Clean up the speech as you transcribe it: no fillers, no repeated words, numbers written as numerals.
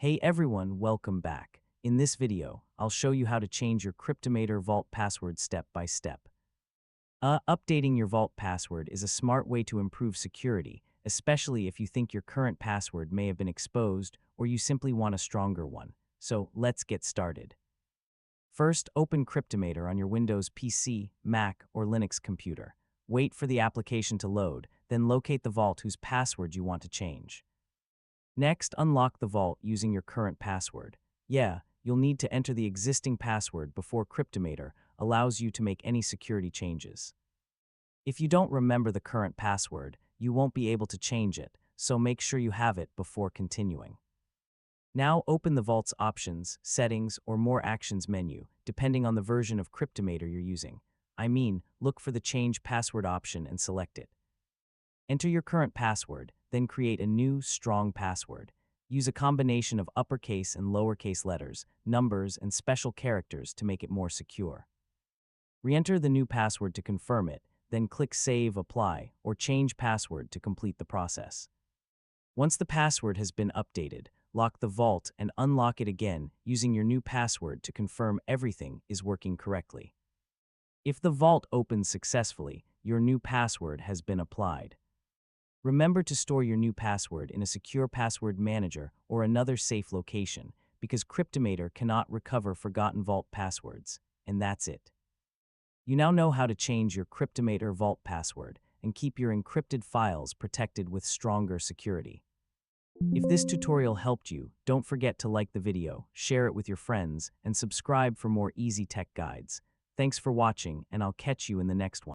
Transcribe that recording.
Hey everyone, welcome back. In this video, I'll show you how to change your Cryptomator vault password step by step. Updating your vault password is a smart way to improve security, especially if you think your current password may have been exposed or you simply want a stronger one. So let's get started. First, open Cryptomator on your Windows PC, Mac, or Linux computer. Wait for the application to load, then locate the vault whose password you want to change. Next, unlock the vault using your current password. Yeah, you'll need to enter the existing password before Cryptomator allows you to make any security changes. If you don't remember the current password, you won't be able to change it, so make sure you have it before continuing. Now open the vault's Options, Settings, or More Actions menu, depending on the version of Cryptomator you're using. Look for the Change Password option and select it. Enter your current password, then create a new, strong password. Use a combination of uppercase and lowercase letters, numbers, and special characters to make it more secure. Re-enter the new password to confirm it, then click Save, Apply, or Change Password to complete the process. Once the password has been updated, lock the vault and unlock it again using your new password to confirm everything is working correctly. If the vault opens successfully, your new password has been applied. Remember to store your new password in a secure password manager or another safe location, because Cryptomator cannot recover forgotten vault passwords. And that's it. You now know how to change your Cryptomator vault password and keep your encrypted files protected with stronger security. If this tutorial helped you, don't forget to like the video, share it with your friends, and subscribe for more easy tech guides. Thanks for watching, and I'll catch you in the next one.